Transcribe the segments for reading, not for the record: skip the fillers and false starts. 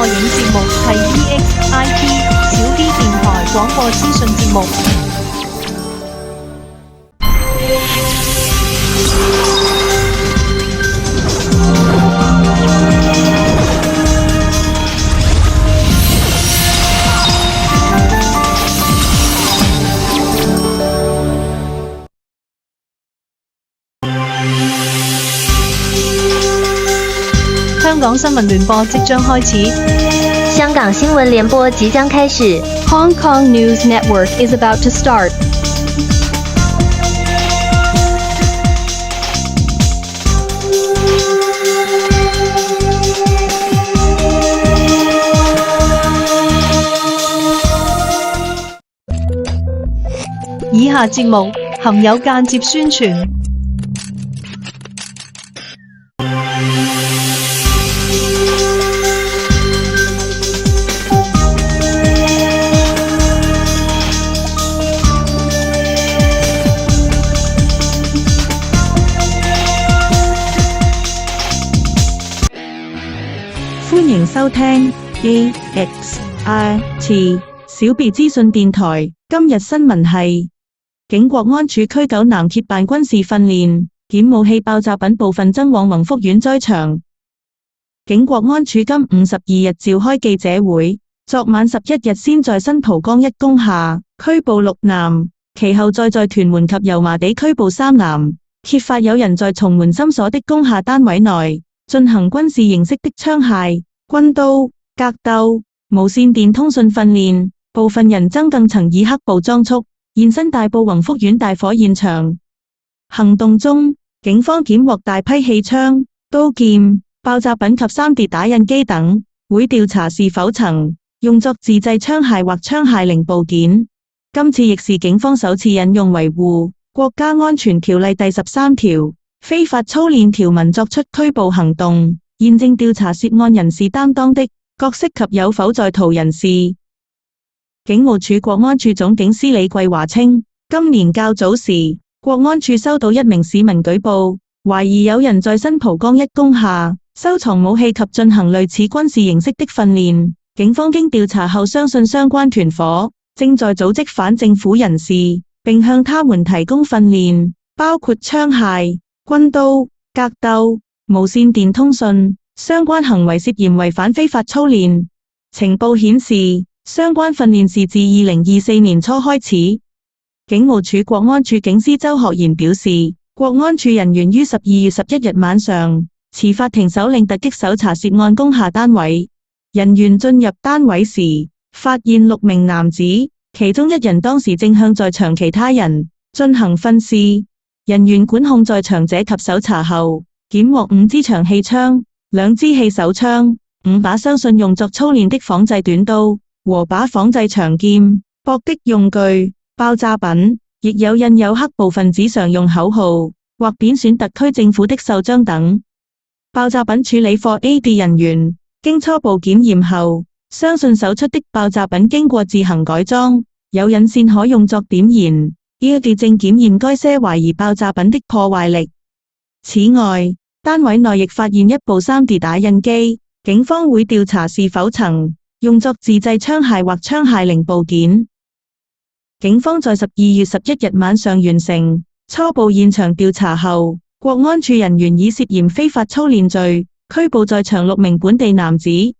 播影節目係 EXIT 小 B 電台廣播資訊節目。香港新聞聯播即將開始。香港新聞聯播即將開始。Hong Kong News Network is about to start. 以下節目含有間接宣傳。歡迎收聽 EXIT 小 B 資訊電台。今日新聞係警國安處拘九男揭辦軍事訓練，檢武器爆炸品部分增往宏福苑災場。警國安處今52日召開記者會，昨晚11日先在新蒲崗一工廈拘捕6男，其後再在屯門及油麻地拘捕3男，揭發有人在松門深鎖的工廈單位內進行軍事形式的槍械、軍刀、格鬥、無線電通訊訓練，部分人更曾以黑布裝束現身大埔宏福苑大火現場。行動中，警方檢獲大批氣槍、刀劍、爆炸品及3D 打印機等，會調查是否曾用作自製槍械或槍械零部件。今次亦是警方首次引用維護國家安全條例第13條非法操練條文作出拘捕行動，現正調查涉案人士擔當的角色及有否在逃人士。警務處國安處總警司李桂華稱，今年較早時，國安處收到一名市民舉報，懷疑有人在新蒲崗一工廈收藏武器及進行類似軍事形式的訓練。警方經調查後相信相關團夥正在組織反政府人士，並向他們提供訓練，包括槍械、軍刀、格鬥、無線電通訊，相關行為涉嫌違反非法操練。情報顯示，相關訓練是自2024年初開始。警務處國安處警司周學賢表示，國安處人員於12月11日晚上持法庭手令突擊搜查涉案工廈單位，人員進入單位時發現6名男子，其中1人當時正向在場其他人進行訓示。人員管控在場者及搜查後，檢獲5支長氣槍、2支氣手槍、5把相信用作操練的仿製短刀和把仿製長劍、搏擊用具、爆炸品，亦有印有黑部分紙上用口號或貶損特區政府的袖章等。爆炸品處理課 AD 人員經初步檢驗後，相信搜出的爆炸品經過自行改裝，有引線可用作點燃。AD 正檢驗該些懷疑爆炸品的破壞力。此外，單位內亦發現一部3D 打印機，警方會調查是否曾用作自製槍械或槍械零部件。警方在12月11日晚上完成初步現場調查後，國安處人員以涉嫌非法操練罪拘捕在場6名本地男子，20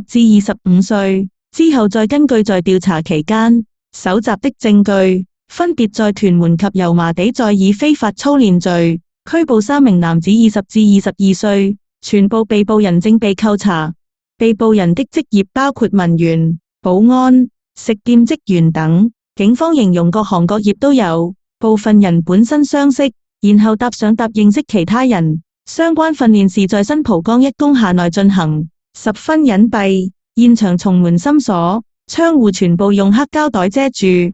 至25歲，之後再根據在調查期間搜集的證據，分別在屯門及油麻地再以非法操練罪拘捕3名男子20至22歲，全部被捕人正被扣查。被捕人的職業包括文員、保安、食店職員等，警方形容各行各業都有，部分人本身相識，然後搭上搭認識其他人。相關訓練是在新蒲崗一工廈內進行，十分隱蔽，現場重門深鎖，窗戶全部用黑膠袋遮住。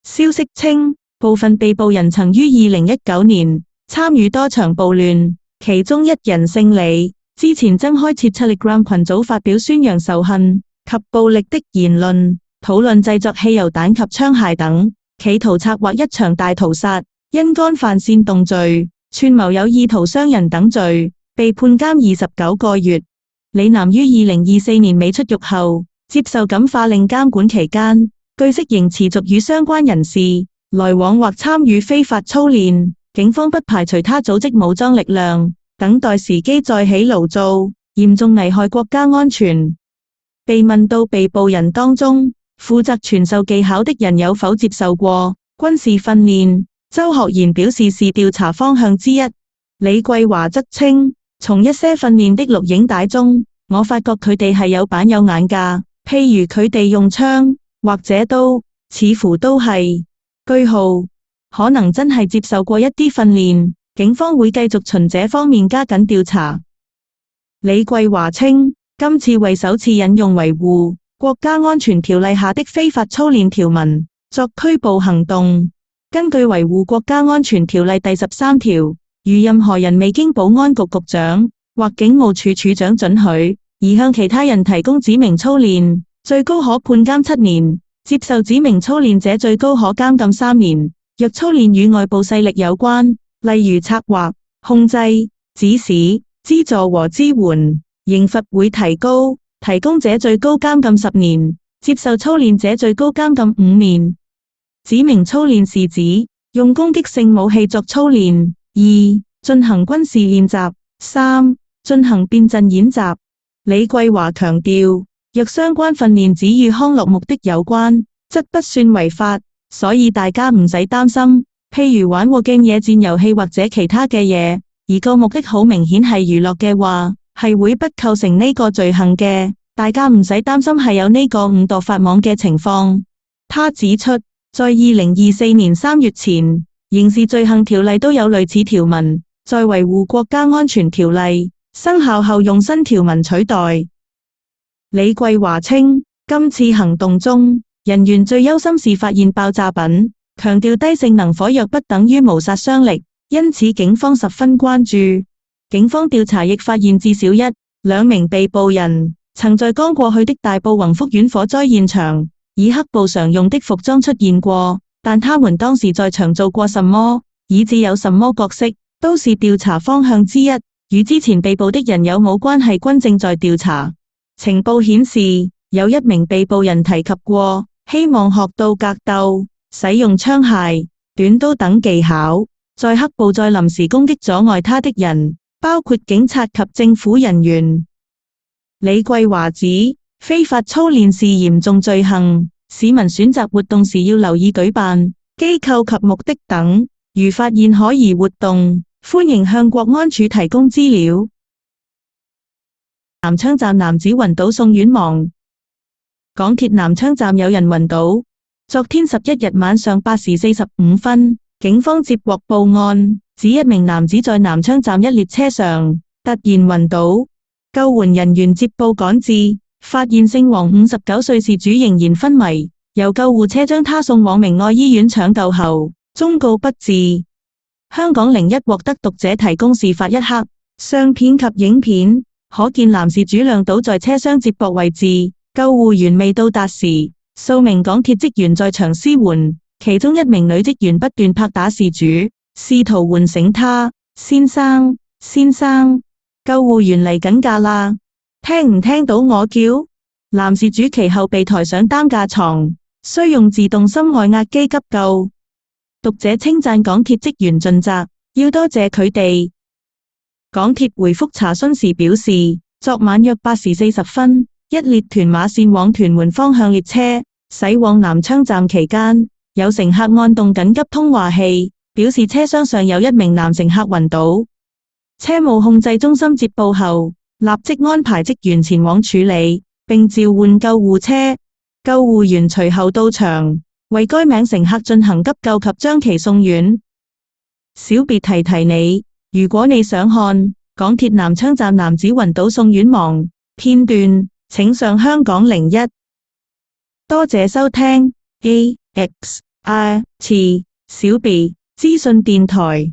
消息稱，部分被捕人曾於2019年參與多場暴亂，其中1人姓李，之前曾開設 Telegram 群組發表宣揚仇恨及暴力的言論，討論製作汽油彈及槍械等，企圖策劃一場大屠殺，因干犯煽動罪、串謀有意圖傷人等罪，被判監29個月。李男於2024年尾出獄後，接受感化令監管期間，據悉仍持續與相關人士來往或參與非法操練，警方不排除他組織武裝力量，等待時機再起爐灶，嚴重危害國家安全。被問到被捕人當中，負責傳授技巧的人有否接受過軍事訓練，周學賢表示是調查方向之一。李桂華則稱，從一些訓練的錄影帶中，我發覺佢哋係有板有眼㗎，譬如佢哋用槍或者刀，似乎都係。句號，可能真係接受過一啲訓練，警方會繼續循這方面加緊調查。李桂華稱，今次為首次引用維護國家安全條例下的非法操練條文作拘捕行動。根據維護國家安全條例第13條，如任何人未經保安局局長或警務處處長准許，而向其他人提供指明操練，最高可判監7年。接受指明操練者最高可監禁3年。若操練與外部勢力有關，例如策劃、控制、指使、資助和支援，刑罰會提高，提供者最高監禁10年，接受操練者最高監禁5年。指明操練是指用攻擊性武器作操練；2、進行軍事練習；3、進行變陣演習。李桂華強調，若相關訓練只與康樂目的有關，則不算違法，所以大家唔使擔心。譬如玩過鏡野戰遊戲或者其他嘅嘢，而個目的好明顯係娛樂嘅話，係會不構成呢個罪行嘅。大家唔使擔心係有呢個誤墮法網嘅情況。他指出，在2024年3月前，刑事罪行條例都有類似條文，在維護國家安全條例生效後用新條文取代。李桂華稱，今次行動中，人員最憂心是發現爆炸品，強調低性能火藥不等於無殺傷力，因此警方十分關注。警方調查亦發現至少1、2名被捕人曾在剛過去的大埔宏福苑火災現場以黑暴常用的服裝出現過，但他們當時在場做過什麼，以致有什麼角色，都是調查方向之一。與之前被捕的人有冇關係，均正在調查。情報顯示，有1名被捕人提及過，希望學到格鬥、使用槍械、短刀等技巧。在黑暴在臨時攻擊阻礙他的人，包括警察及政府人員。李桂華指，非法操練是嚴重罪行，市民選擇活動時要留意舉辦機構及目的等。如發現可疑活動，歡迎向國安處提供資料。南昌站男子暈倒送院亡。港鐵南昌站有人暈倒。昨天11日晚上8時45分，警方接獲報案，指一名男子在南昌站一列車上突然暈倒。救援人員接報趕至，發現姓黃59歲事主仍然昏迷，由救護車將他送往明愛醫院搶救後，終告不治。香港01獲得讀者提供事發一刻相片及影片，可見男事主輛倒在車廂接駁位置，救護員未到達時，數名港鐵職員在場施援，其中一名女職員不斷拍打事主，試圖喚醒他。先生，先生，救護員嚟緊㗎啦，聽唔聽到我叫？男事主其後被抬上擔架床，需用自動心外壓機急救。讀者稱讚港鐵職員盡責，要多謝佢哋。港鐵回覆查詢時表示，昨晚約8時40分，一列屯馬線往屯門方向列車駛往南昌站期間，有乘客按動緊急通話器，表示車廂上有一名男乘客暈倒。車務控制中心接報後，立即安排職員前往處理，並召喚救護車。救護員隨後到場，為該名乘客進行急救及將其送院。小別提提你，如果你想看港鐵南昌站男子暈倒送院亡片段，請上香港01。多謝收聽 AXIT 小別資訊電台。